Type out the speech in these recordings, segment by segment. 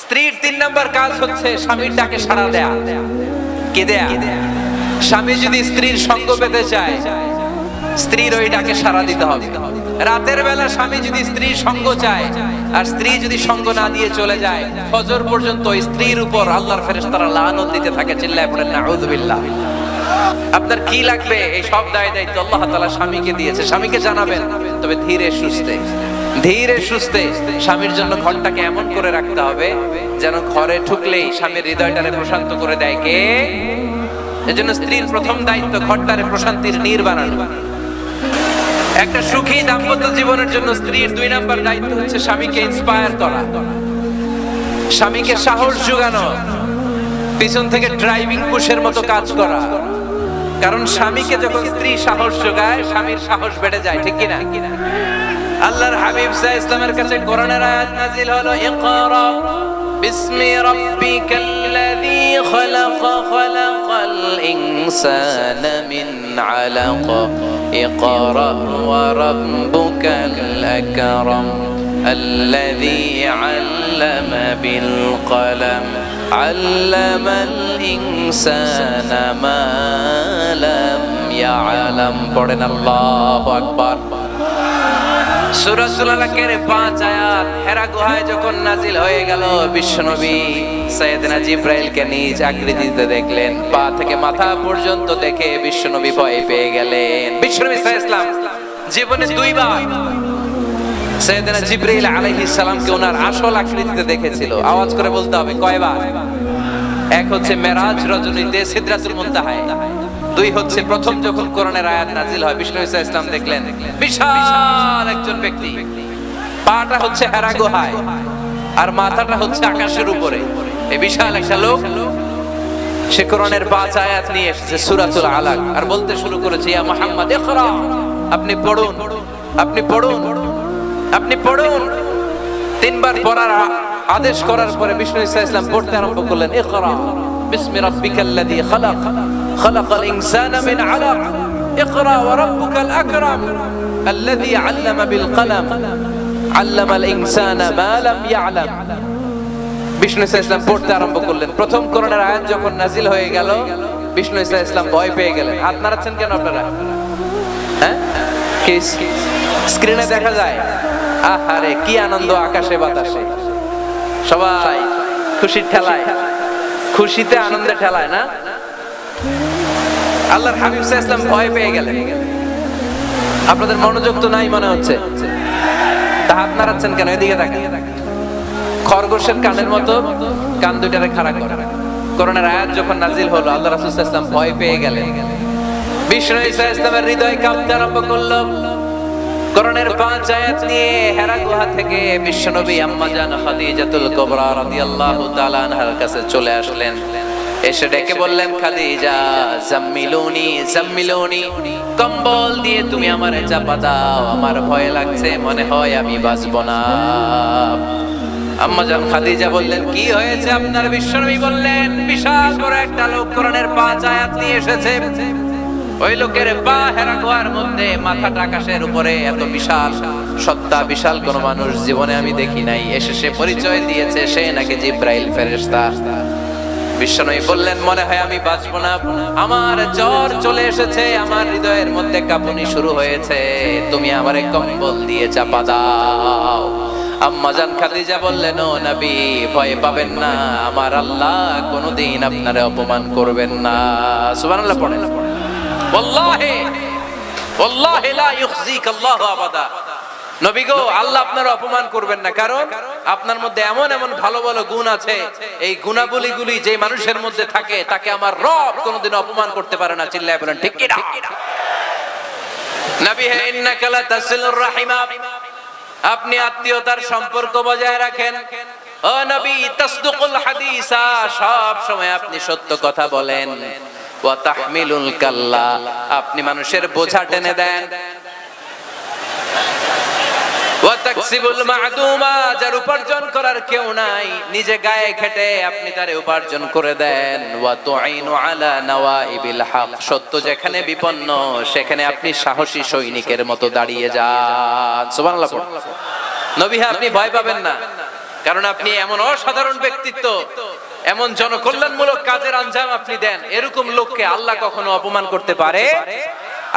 স্ত্রীর 3 নাম্বার কাজ হচ্ছে স্বামীর ডাকে সাড়া দেয়া। কি দেয়া? স্বামী যদি স্ত্রীর সঙ্গ পেতে চায়, স্ত্রীর ওই ডাকে সাড়া দিতে হবে। রাতের বেলা স্বামী যদি স্ত্রীর সঙ্গ চায় আর স্ত্রী যদি সঙ্গ না দিয়ে চলে যায়, ফজর পর্যন্ত স্ত্রীর উপর আল্লাহর ফেরেশতারা লানত দিতে থাকে। চিল্লায় পড়েন নাউযুবিল্লাহ। আপনার কি লাগবে এই সব দায় দায়িত্ব আল্লাহ তাআলা স্বামীকে দিয়েছে। স্বামীকে জানাবেন, তবে ধীরে সুস্থে ধীরে সুস্থে। স্বামীর জন্য ঘরটাকে এমন করে রাখতে হবে যেন ঘরে ঢুকলেই স্বামীর হৃদয়টারে প্রশান্ত করে দেয় কে? এজন্য স্ত্রীর প্রথম দায়িত্ব ঘরটারে প্রশান্তির নীড় বানানো। একটা সুখী দাম্পত্য জীবনের জন্য স্ত্রীর 2 নাম্বার দায়িত্ব হচ্ছে স্বামীকে ইন্সপায়ার করা, স্বামীকে সাহস যোগানো, পিছন থেকে ড্রাইভিং পুশের মতো কাজ করা। কারণ স্বামীকে যখন স্ত্রী সাহস যোগায়, স্বামীর সাহস বেড়ে যায়, ঠিক কিনা? আল্লাহর হাবিব সাল্লাল্লাহু আলাইহি ওয়াসাল্লামের কাছে কোরআনের আয়াত নাযিল হলো, ইকরা বিসমি রাব্বিকাল্লাযী খালাক খালাকাল ইনসানা মিন আলাক ইকরা ওয়া রাব্বুকাল আকরাম আল্লাযী আল্লামা বিল কলম আল্লামাল ইনসানা মা লাম ইয়ালাম। পড়েন আল্লাহু আকবার। সূরা আল-আলাকের 5 আয়াত হেরা গুহায় যখন নাজিল হয়ে গেল, বিশ্বনবী সাইয়েদনা জিবরাইলকে নিজ আকৃতিতে দেখলেন। পা থেকে মাথা পর্যন্ত দেখে বিশ্বনবী ভয় পেয়ে গেলেন। বিশ্বনবী সাল্লাল্লাহু আলাইহি ওয়াসাল্লাম জীবনে 2 বার সাইয়েদনা জিবরাইল আলাইহিস সালামকে ওনার আসল আকৃতিতে দেখেছিল। আওয়াজ করে বলতে হবে কয়বার? এক হচ্ছে মেরাজ রজনীতে সিদরাতুল মুনতাহায়, 2 হচ্ছে প্রথম যখন কোরআনের আয়াত নাজিল হয়, বিষ্ণু ইসা ইসলাম দেখলেন বিশাল একজন ব্যক্তি, পাটা হচ্ছে হেরা গুহায় আর মাথাটা হচ্ছে আকাশের উপরে। এই বিশাল একটা লোক, সে কোরআনের 5 আয়াত নিয়ে এসেছে সূরাতুল আলাক, আর বলতে শুরু করেছে, ইয়া মুহাম্মদ ইকরা, আপনি পড়ুন, আপনি পড়ুন, আপনি পড়ুন। 3 বার পড়ার আদেশ করার পরে বিষ্ণু ইসা ইসলাম পড়তে আরম্ভ করলেন, ইকরা বিসমি রাব্বিকাল্লাযী খালাক খালাকাল ইনসানা মিন আলাক ইকরা ওয়া রাব্বুকাল আকরাম আল্লাযী আল্লামা বিল কলম আল্লামাল ইনসানা মা লাম ইয়ালাম। বিষ্ণু ইসা ইসলাম পড়তে আরম্ভ করলেন। প্রথম কোরআনের আয়াত যখন নাজিল হয়ে গেল, বিষ্ণু ইসা ইসলাম ভয় পেয়ে গেলেন। হাত নাড়াচ্ছেন কেন আপনারা? হ্যাঁ, কি স্ক্রিনে দেখা যায়? আহারে কি আনন্দ আকাশে বাতাসে, সবাই খুশির ঠেলায়, খুশিতে আনন্দে ঠেলায় না? আল্লাহর হাবিব সাল্লাল্লাহু আলাইহি ওয়াসাল্লাম ভয় পেয়ে গেলেন। আপনাদের মনোযোগ তো নাই মনে হচ্ছে, তা হাত নাড়াচ্ছেন কেন? এদিকে দেখেন। খরগোশের কানের মতো কান দুইটারে খাড়া করা। কোরআনের আয়াত যখন নাজিল হলো, আল্লাহ রাসূল সাল্লাল্লাহু আলাইহি ওয়াসাল্লাম ভয় পেয়ে গেলেন। বিষ্ণু ঈসা ইসলামের হৃদয় কাঁপতে আরম্ভ করলো। কোরআনের 5 আয়াত নিয়ে হেরা গুহা থেকে বিশ্বনবী আম্মা জান খাদিজাতুল কুবরা রাদিয়াল্লাহু তাআলা আনহার কাছে চলে আসলেন। এসে ডেকে বললেন, খাদিজা জাম্মিলুনি জাম্মিলুনি, কম্বল দিয়ে তুমি আমারে চাপা দাও, আমার ভয় লাগছে, মনে হয় আমি বাঁচব না। আম্মা জান খাদিজা বললেন, কি হয়েছে আপনার? বিশ্বনবী বললেন, বিশাল বড় একটা লোক কোরআনের 5 আয়াত নিয়ে এসেছে। ওই লোকের পা হেরা গুহার মধ্যে, মাথাটা আকাশের উপরে, এত বিশাল সত্তা, বিশাল কোন মানুষ জীবনে আমি দেখি নাই। এসে সে পরিচয় দিয়েছে সে নাকি জিবরাইল ফেরেশতা। বিশ্বনবী বললেন, মনে হয় আমি বাঁচব না, আমার জ্বর চলে এসেছে, আমার হৃদয়ের মধ্যে কাঁপুনি শুরু হয়েছে, তুমি আমারে কম্বল দিয়ে চাপা দাও। আম্মা জান খাদিজা বললেন, ও নবী ভয় পাবেন না, আমার আল্লাহ কোনোদিন আপনারে অপমান করবেন না। সুবহানাল্লাহ পড়েন। ওয়াল্লাহি ওয়াল্লাহি লা ইউখজিকাল্লাহু আবাদা। নবী গো, আল্লাহ আপনার অপমান করবেন না, কারণ আপনার মধ্যে এমন এমন ভালো ভালো গুণ আছে, এই গুণাবলীগুলি যে মানুষের মধ্যে থাকে তাকে আমার রব কোনোদিন অপমান করতে পারে না। চিল্লায়ে বলেন ঠিক কি না? নবী হে, ইন্নাকা লা তাসিলুর রাহিমা, আপনি আত্মীয়তার সম্পর্ক বজায় রাখেন। ও নবী, তাসদুকুল হাদিসা, সব সময় আপনি সত্য কথা বলেন। ওয়া তাহমিলুল কাল্লা, আপনি মানুষের বোঝা টেনে দেন। ওয়া তাকসিবুল মা'দুমা, যার উপার্জন করার কেউ নাই, নিজে গায়ে খেটে আপনি তারে উপার্জন করে দেন। ওয়া তুঈনু আলা নাওয়াইবিল হক, সত্য যেখানে বিপন্ন সেখানে আপনি সাহসী সৈনিকের মতো দাঁড়িয়ে যান। সুবহানাল্লাহ। নবী, আপনি ভয় পাবেন না, কারণ আপনি এমন অসাধারণ ব্যক্তিত্ব, এমন জনকল্যাণমূলক কাজের আঞ্জাম আপনি দেন, এরকম লোককে আল্লাহ কখনো অপমান করতে পারে?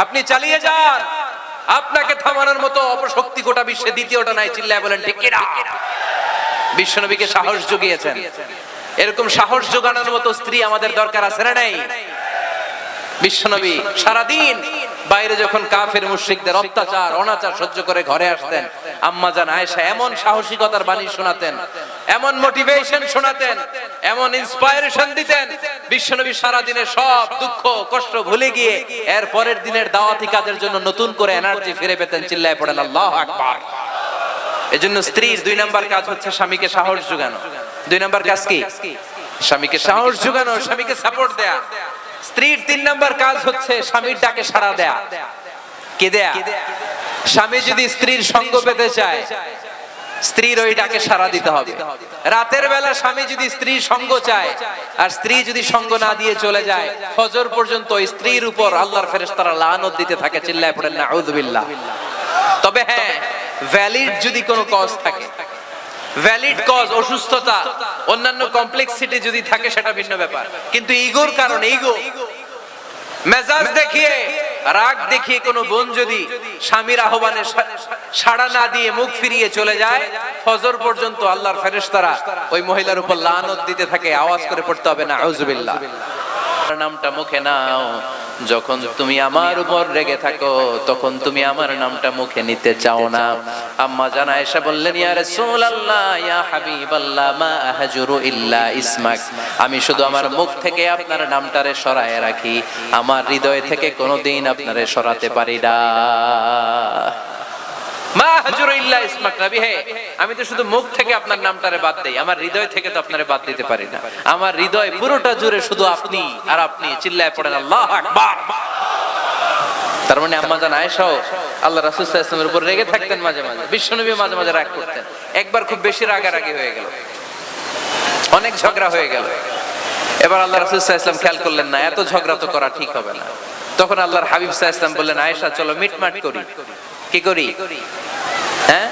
আপনি চালিয়ে যান, আপনাকে থামানোর মতো অপশক্তি গোটা বিশ্বে দ্বিতীয়টা নাই। চিল্লায় বলেন ঠিক কিনা? বিশ্বনবীকে সাহস জুগিয়েছেন, এরকম সাহস জোগানোর মতো স্ত্রী আমাদের দরকার আছে না নাই? বিশ্বনবী সারাদিন বাইরে যখন কাফের মুশরিকদের অত্যাচার অনাচার সহ্য করে ঘরে আসতেন, আম্মা জান আয়েশা এমন সাহসিকতার বাণী শোনাতেন, এমন মোটিভেশন শোনাতেন, এমন ইন্সপায়ারেশন দিতেন, বিশ্বনবী সারাদিনের সব দুঃখ কষ্ট ভুলে গিয়ে এর পরের দিনের দাওয়াতি কাজের জন্য নতুন করে এনার্জি ফিরে পেতেন। চিল্লায় পড়েন আল্লাহু আকবার। এজন্য স্ত্রীর 2 নাম্বার কাজ হচ্ছে স্বামীকে সাহস জোগানো। 2 নাম্বার কাজ কি? স্বামীকে সাহস জোগানো, স্বামীকে সাপোর্ট দেয়া। স্ত্রীর 3 নাম্বার কাজ হচ্ছে স্বামীর ডাকে সাড়া দেয়া। কে দেয়া? স্বামী যদি স্ত্রীর সঙ্গ পেতে চায়, স্ত্রীর ওই ডাকে সাড়া দিতে হবে। রাতের বেলা স্বামী যদি স্ত্রীর সঙ্গ চায় আর স্ত্রী যদি সঙ্গ না দিয়ে চলে যায়, ফজর পর্যন্ত ওই স্ত্রীর উপর আল্লাহর ফেরেশতারা লানত দিতে থাকে। চিল্লায় পড়েন নাউযুবিল্লাহ। তবে হ্যাঁ, ভ্যালিড যদি কোনো কজ থাকে, ভ্যালিড কজ, অসুস্থতা, অন্যান্য কমপ্লেক্সিটি যদি থাকে সেটা ভিন্ন ব্যাপার। কিন্তু ইগোর কারণে, ইগো, মেজাজ দেখিয়ে, রাগ দেখিয়ে কোনো বোন যদি স্বামীর আহ্বানে সাড়া না দিয়ে মুখ ফিরিয়ে চলে যায়, ফজর পর্যন্ত আল্লাহর ফেরেশতারা ওই মহিলার উপর লানত দিতে থাকে। আওয়াজ করে পড়তে হবে নাউযুবিল্লাহ। নামটা মুখে নাও, যখন তুমি আমার উপর রেগে থাকো তখন তুমি আমার নামটা মুখে নিতে চাও না। আম্মা জান আয়েশা বললেন, ইয়া রাসূলুল্লাহ, ইয়া হাবিবাল্লাহ, মা আহজুরু ইল্লা ইসমাক, আমি শুধু আমার মুখ থেকে আপনার নামটারে সরায় রাখি, আমার হৃদয় থেকে কোনোদিন আপনারে সরাতে পারি না। মা আহজুরু ইল্লা ইসমাক, নবী হে, আমি তো শুধু মুখ থেকে আপনার নামটারে বাদ দেই, আমার হৃদয় থেকে তো আপনারে বাদ দিতে পারি না। আমার হৃদয় পুরোটা জুড়ে শুধু আপনি আর আপনি। চিল্লায় পড়েন আল্লাহু আকবার। তার মানে আম্মা জান আয়েশাও আল্লাহ রাসূল সাল্লাল্লাহু আলাইহি ওয়াসাল্লামের উপর রেগে থাকতেন মাঝে মাঝে, বিশ্বনবী মাঝে মাঝে রাগ করতেন। একবার খুব বেশি রাগারাগি হয়ে গেল, অনেক ঝগড়া হয়ে গেল। এবার আল্লাহ রাসূল সাল্লাল্লাহু আলাইহি ওয়াসাল্লাম খেয়াল করলেন না, এত ঝগড়া তো করা ঠিক হবে না। তখন আল্লাহর হাবিব সাল্লাল্লাহু আলাইহি ওয়াসাল্লাম বললেন, আয়েশা চলো মিটমাট করি। কি করি? হ্যাঁ,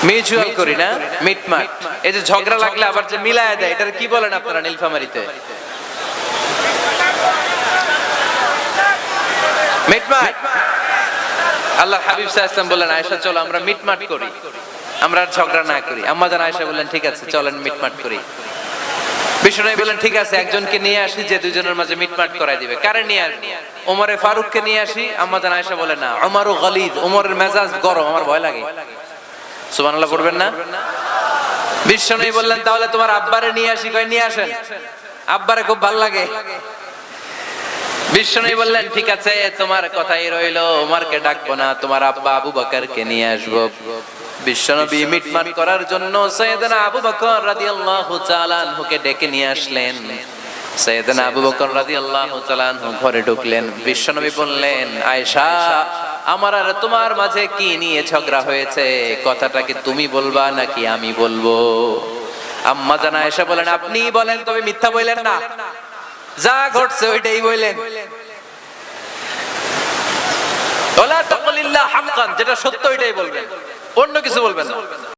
মিউচুয়াল করি না, মিটমাট। এই যে ঝগড়া লাগলে আবার যে মিলায়া দেয়, এটার কি বলেন আপনারা নীলফামারীতে? মিটমাট। আল্লাহর হাবিব সাল্লাল্লাহু আলাইহি ওয়াসাল্লাম বললেন, আয়েশা চলো আমরা মিটমাট করি, আমরা আর ঝগড়া না করি। আম্মা জান আয়েশা বললেন, ঠিক আছে চলেন মিটমাট করি। বিশ্বনবী বললেন, ঠিক আছে একজনকে নিয়ে আসি যে দুজনের মাঝে মিটমাট করাই দিবে। কারে নিয়ে আসি? ওমরে ফারুককে নিয়ে আসি। আম্মা জান আয়েশা বলে, না, ওমরও গলিদ, ওমরের মেজাজ গরম, আমার ভয় লাগে। সুবহানাল্লাহ পড়বেন না? বিশ্বনবী বললেন, তাহলে তোমার আব্বারে নিয়ে আসি। কই নিয়ে আসেন, আব্বারে খুব ভালো লাগে। বিশ্বনবী বললেন, ঠিক আছে তোমার কথাই রইলো, ওমরকে ডাকবো না, তোমার আব্বা আবু বকরকে নিয়ে আসবো। বিশ্বনবী মিটমাট করার জন্য সাইয়েদনা আবু বকর রাদিয়াল্লাহু তাআলা আনহুকে ডেকে নিয়ে আসলেন। সাইয়েদনা আবু বকর রাদিয়াল্লাহু তাআলা আনহু ঘরে ঢুকলেন। বিশ্বনবী বললেন, আয়েশা, আমার আর তোমার মাঝে কি নিয়ে ঝগড়া হয়েছে? কথাটা কি তুমি বলবা নাকি আমি বলবো? আম্মা জান আয়েশা বলেন, আপনিই বলেন, তবে মিথ্যা বললেন না, যা ঘটছে ওইটাই বললেন। ওয়ালা তাকুলিল্লাহ হাক্কান, যেটা সত্য ওইটাই বলবেন, অন্য কিছু বলবেন না।